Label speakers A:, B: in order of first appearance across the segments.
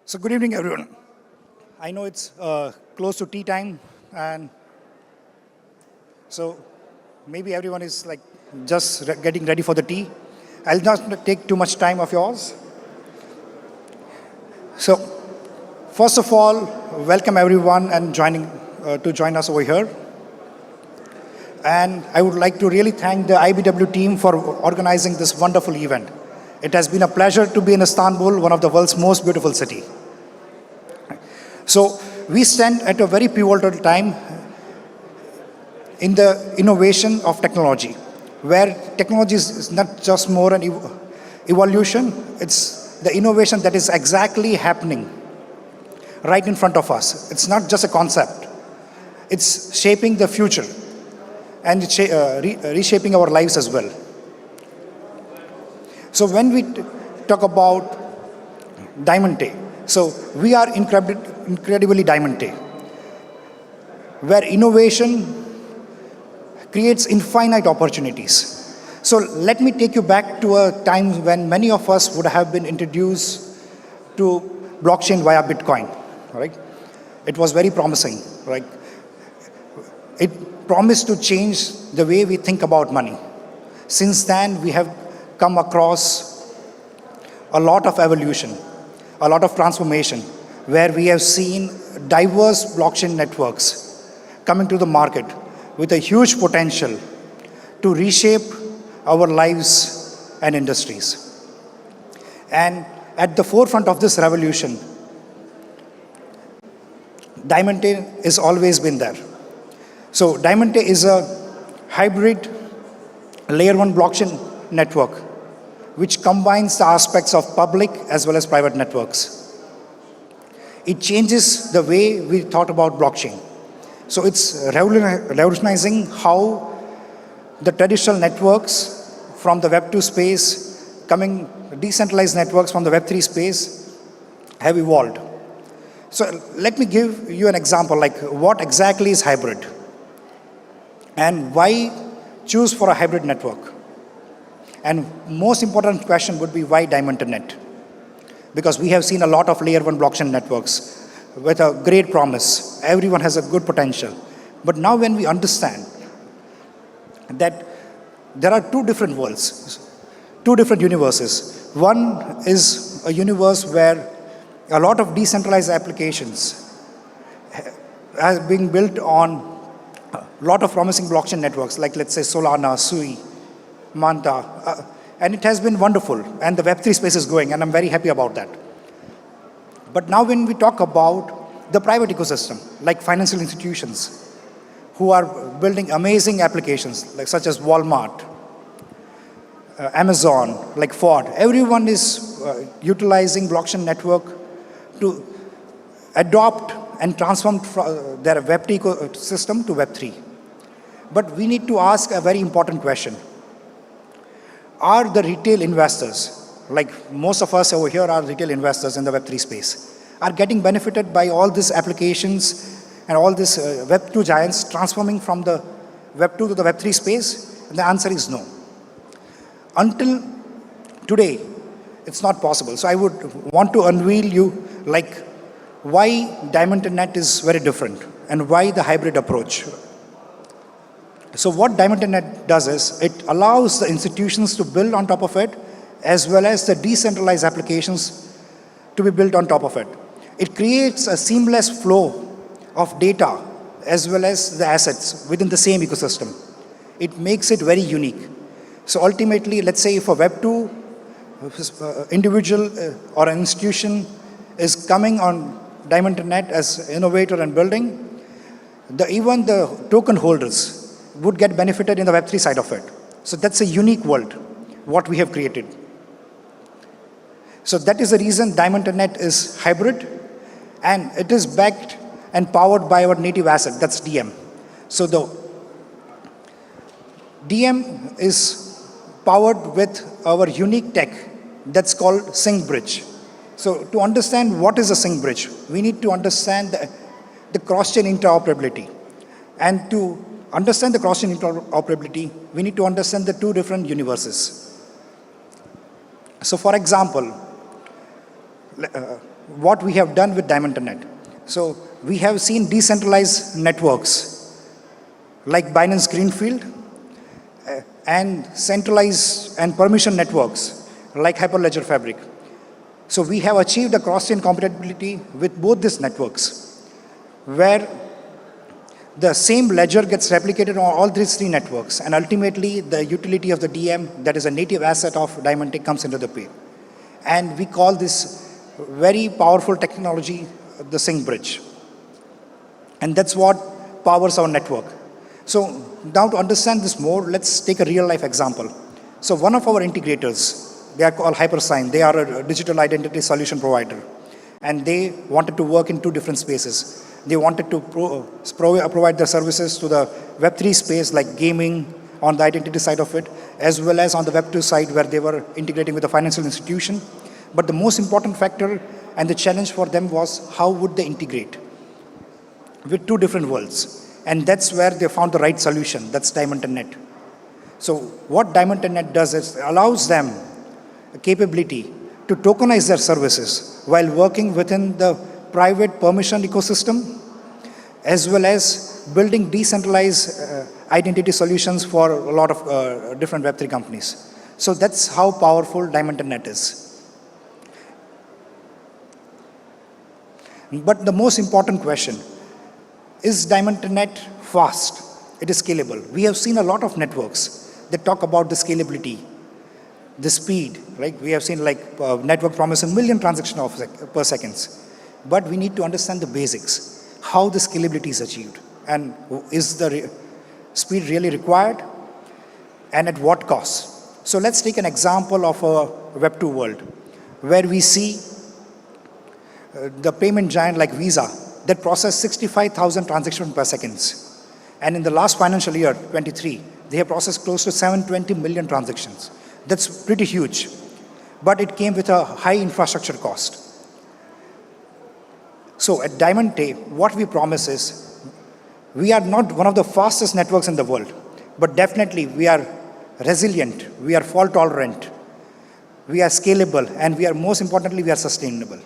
A: So good evening, everyone. I know it's close to tea time, and so maybe everyone is like just getting ready for the tea. I'll not take too much time of yours. So first of all, welcome everyone and to join us over here. And I would like to really thank the IBW team for organizing this wonderful event. It has been a pleasure to be in Istanbul, one of the world's most beautiful cities. So we stand at a very pivotal time in the innovation of technology, where technology is not just more an evolution, it's the innovation that is exactly happening right in front of us. It's not just a concept. It's shaping the future and reshaping our lives as well. So when we talk about Diamante, so we are incredibly Diamante, where innovation creates infinite opportunities. So let me take you back to a time when many of us would have been introduced to blockchain via Bitcoin, right? It was very promising, right? It promised to change the way we think about money. Since then, we have come across a lot of evolution, a lot of transformation, where we have seen diverse blockchain networks coming to the market with a huge potential to reshape our lives and industries. And at the forefront of this revolution, Diamante has always been there. So Diamante is a hybrid layer 1 blockchain network which combines the aspects of public as well as private networks. It changes the way we thought about blockchain. So it's revolutionizing how the traditional networks from the Web 2 space, decentralized networks from the Web 3 space have evolved. So let me give you an example, like what exactly is hybrid and why choose for a hybrid network. And most important question would be why Diamante Net? Because we have seen a lot of layer 1 blockchain networks with a great promise. Everyone has a good potential. But now when we understand that there are two different worlds, two different universes. One is a universe where a lot of decentralized applications are being built on a lot of promising blockchain networks, like let's say Solana, Sui, Manta, and it has been wonderful, and the Web3 space is growing, and I'm very happy about that. But now when we talk about the private ecosystem, like financial institutions, who are building amazing applications, like such as Walmart, Amazon, like Ford, everyone is utilizing blockchain network to adopt and transform their Web2 ecosystem to Web3. But we need to ask a very important question. Are the retail investors, like most of us over here are retail investors in the Web3 space, are getting benefited by all these applications and all these Web2 giants transforming from the Web2 to the Web3 space? And the answer is no. Until today, it's not possible. So I would want to unveil you like why Diamante Net is very different and why the hybrid approach. So what Diamante Net does is, it allows the institutions to build on top of it, as well as the decentralized applications to be built on top of it. It creates a seamless flow of data, as well as the assets within the same ecosystem. It makes it very unique. So ultimately, let's say if a Web2 individual or an institution is coming on Diamante Net as innovator and building, even the token holders would get benefited in the Web3 side of it. So that's a unique world, what we have created. So that is the reason Diamante Net is hybrid, and it is backed and powered by our native asset, that's DM. So the DM is powered with our unique tech that's called Sync Bridge. So to understand what is a Sync Bridge, we need to understand the cross-chain interoperability. And to understand the cross-chain interoperability, we need to understand the two different universes. So for example, what we have done with Diamante Net. So we have seen decentralized networks like Binance Greenfield and centralized and permission networks like Hyperledger Fabric. So we have achieved a cross-chain compatibility with both these networks, where the same ledger gets replicated on all these three networks, and ultimately the utility of the DM, that is a native asset of Diamante, comes into the play. And we call this very powerful technology the sync bridge. And that's what powers our network. So now to understand this more, let's take a real life example. So one of our integrators, they are called HyperSign. They are a digital identity solution provider. And they wanted to work in two different spaces. They wanted to provide their services to the Web3 space, like gaming on the identity side of it, as well as on the Web2 side, where they were integrating with a financial institution. But the most important factor and the challenge for them was how would they integrate with two different worlds. And that's where they found the right solution. That's Diamante Net. So what Diamante Net does is allows them a capability to tokenize their services while working within the private permission ecosystem, as well as building decentralized identity solutions for a lot of different Web3 companies. So that's how powerful Diamante Net is. But the most important question, is Diamante Net fast? It is scalable. We have seen a lot of networks that talk about the scalability, the speed, right? We have seen like network promising 1 million transactions per second. But we need to understand the basics, how the scalability is achieved, and is the speed really required, and at what cost. So let's take an example of a Web2 world, where we see the payment giant like Visa that processed 65,000 transactions per second. And in the last financial year, 23, they have processed close to 720 million transactions. That's pretty huge. But it came with a high infrastructure cost. So at Diamante, what we promise is, we are not one of the fastest networks in the world, but definitely we are resilient, we are fault tolerant, we are scalable, and we are, most importantly, we are sustainable.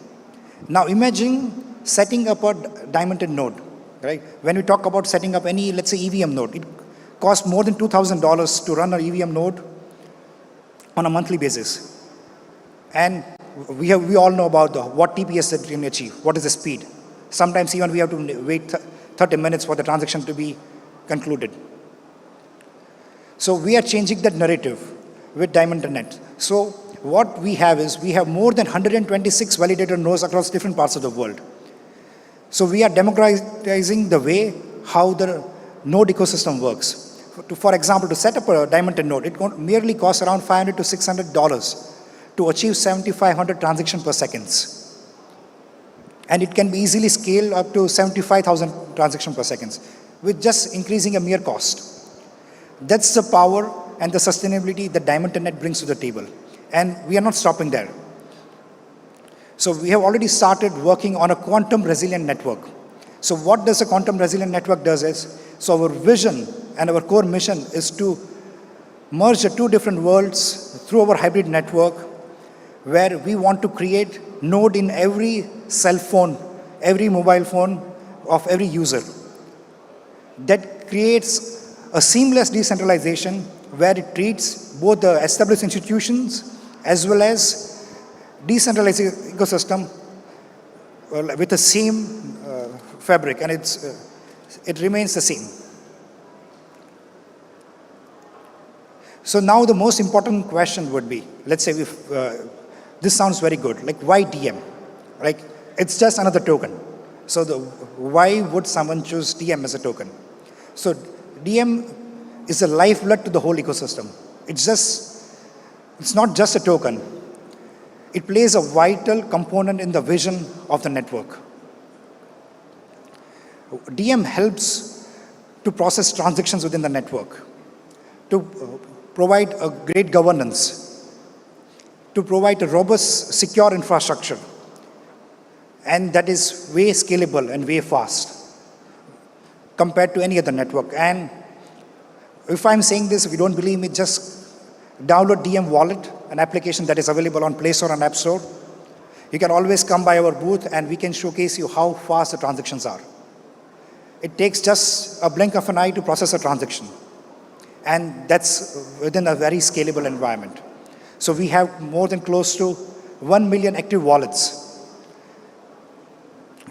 A: Now imagine setting up a Diamante node, right? When we talk about setting up any, let's say, EVM node, it costs more than $2,000 to run an EVM node on a monthly basis. And we all know about what TPS that we can achieve, what is the speed. Sometimes even we have to wait 30 minutes for the transaction to be concluded. So we are changing that narrative with Diamante Net. So what we have is, we have more than 126 validator nodes across different parts of the world. So we are democratizing the way how the node ecosystem works. For example, to set up a Diamante node, it merely costs around $500 to $600 to achieve 7,500 transactions per second. And it can be easily scaled up to 75,000 transactions per second with just increasing a mere cost. That's the power and the sustainability that Diamante Net brings to the table. And we are not stopping there. So we have already started working on a quantum resilient network. So what does a quantum resilient network does is, so our vision and our core mission is to merge the two different worlds through our hybrid network, where we want to create node in every cell phone, every mobile phone of every user. That creates a seamless decentralization where it treats both the established institutions as well as decentralized ecosystem with the same fabric, and it remains the same. So now the most important question would be, let's say this sounds very good, like why DM? Like, it's just another token. So why would someone choose DM as a token? So DM is a lifeblood to the whole ecosystem. It's not just a token. It plays a vital component in the vision of the network. DM helps to process transactions within the network, to provide a great governance, to provide a robust, secure infrastructure, and that is way scalable and way fast compared to any other network. And if I'm saying this, if you don't believe me, just download DM Wallet, an application that is available on Play Store and App Store. You can always come by our booth and we can showcase you how fast the transactions are. It takes just a blink of an eye to process a transaction. And that's within a very scalable environment. So we have more than close to 1 million active wallets.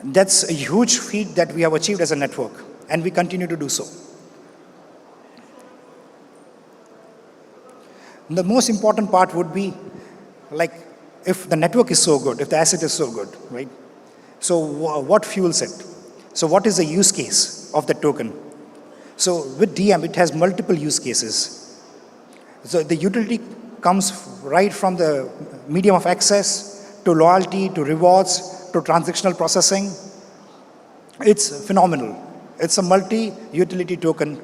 A: That's a huge feat that we have achieved as a network, and we continue to do so. The most important part would be, like, if the network is so good, if the asset is so good, right? So what fuels it? So what is the use case of the token? So with DM, it has multiple use cases. So the utility comes right from the medium of access to loyalty, to rewards, to transactional processing. It's phenomenal. It's a multi-utility token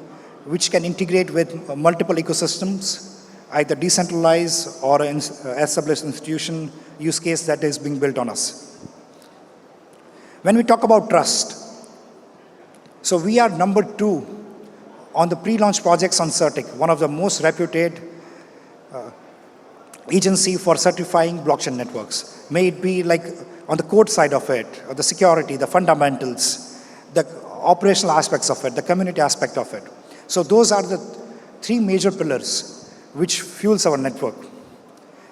A: which can integrate with multiple ecosystems, either decentralized or an established institution use case that is being built on us. When we talk about trust, so we are number 2 on the pre-launch projects on Certic, one of the most reputed agency for certifying blockchain networks. May it be like on the code side of it, or the security, the fundamentals, the operational aspects of it, the community aspect of it. So those are the 3 major pillars which fuels our network.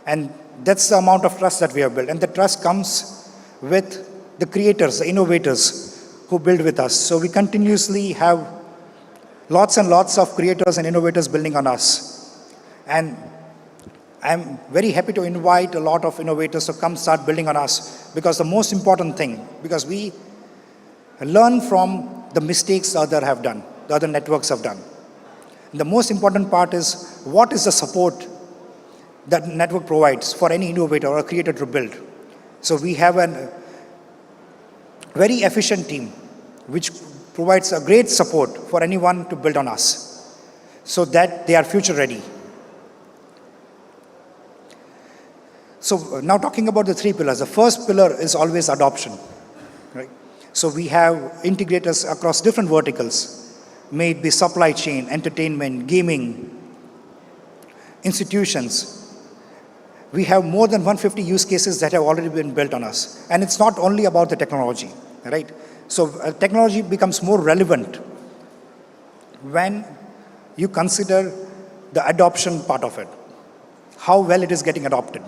A: And that's the amount of trust that we have built. And the trust comes with the creators, the innovators who build with us. So we continuously have lots and lots of creators and innovators building on us. And I'm very happy to invite a lot of innovators to come start building on us, because the most important thing, because we learn from the mistakes the other networks have done. And the most important part is, what is the support that network provides for any innovator or creator to build? So we have a very efficient team which provides a great support for anyone to build on us, so that they are future ready. So now talking about the 3 pillars, the first pillar is always adoption, right? So we have integrators across different verticals, may it be supply chain, entertainment, gaming, institutions. We have more than 150 use cases that have already been built on us. And it's not only about the technology, right? So technology becomes more relevant when you consider the adoption part of it, how well it is getting adopted.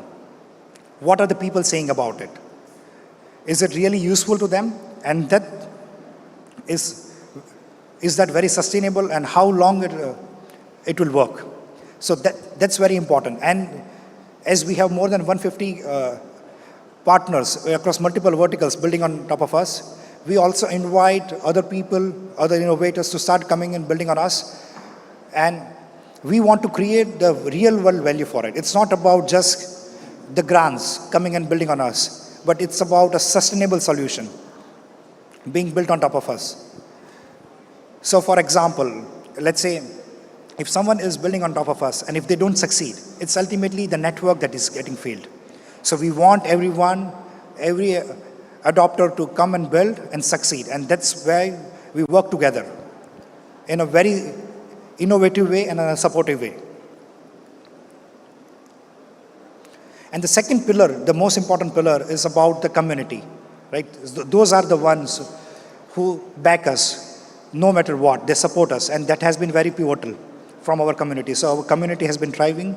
A: What are the people saying about it? Is it really useful to them? And that is that very sustainable, and how long it will work? So that's very important. And as we have more than 150 partners across multiple verticals building on top of us, we also invite other people, other innovators to start coming and building on us. And we want to create the real world value for it. It's not about just the grants coming and building on us, but it's about a sustainable solution being built on top of us. So for example, let's say if someone is building on top of us and if they don't succeed, it's ultimately the network that is getting failed. So we want every adopter to come and build and succeed. And that's where we work together in a very innovative way and in a supportive way. And the second pillar, the most important pillar, is about the community, right? Those are the ones who back us no matter what. They support us, and that has been very pivotal from our community. So our community has been thriving,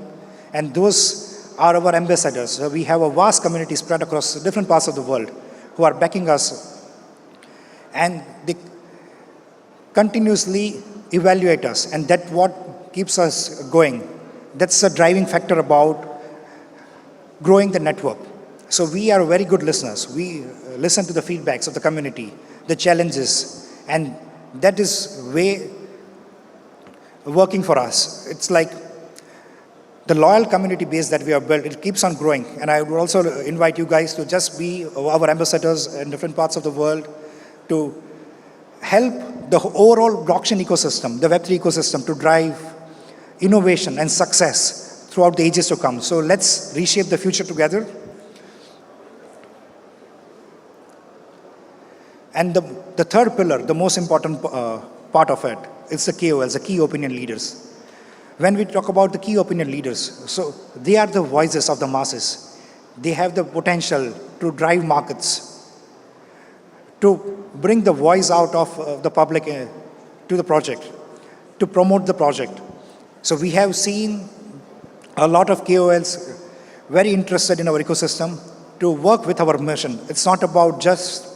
A: and those are our ambassadors. So we have a vast community spread across different parts of the world who are backing us, and they continuously evaluate us, and that's what keeps us going. That's a driving factor about growing the network. So we are very good listeners. We listen to the feedbacks of the community, the challenges, and that is way working for us. It's like the loyal community base that we have built, it keeps on growing. And I would also invite you guys to just be our ambassadors in different parts of the world to help the overall blockchain ecosystem, the Web3 ecosystem, to drive innovation and success throughout the ages to come. So let's reshape the future together. And the third pillar, the most important part of it, is the KOLs, the key opinion leaders. When we talk about the key opinion leaders, so they are the voices of the masses. They have the potential to drive markets, to bring the voice out of the public to the project, to promote the project. So we have seen a lot of KOLs very interested in our ecosystem to work with our mission. It's not about just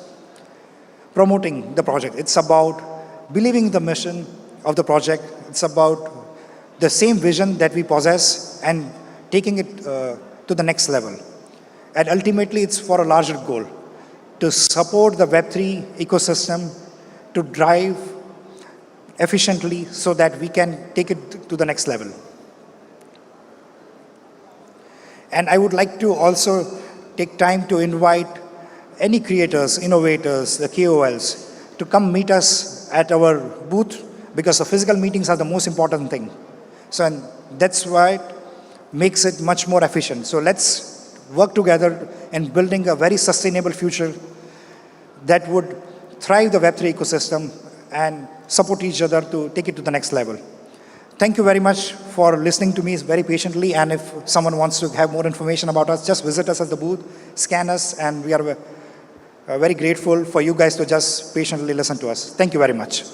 A: promoting the project. It's about believing the mission of the project. It's about the same vision that we possess and taking it to the next level. And ultimately, it's for a larger goal, to support the Web3 ecosystem, to drive efficiently so that we can take it to the next level. And I would like to also take time to invite any creators, innovators, the KOLs, to come meet us at our booth, because the physical meetings are the most important thing. So and that's why it makes it much more efficient. So let's work together in building a very sustainable future that would thrive the Web3 ecosystem and support each other to take it to the next level. Thank you very much for listening to me very patiently, and if someone wants to have more information about us, just visit us at the booth, scan us, and we are very grateful for you guys to just patiently listen to us. Thank you very much.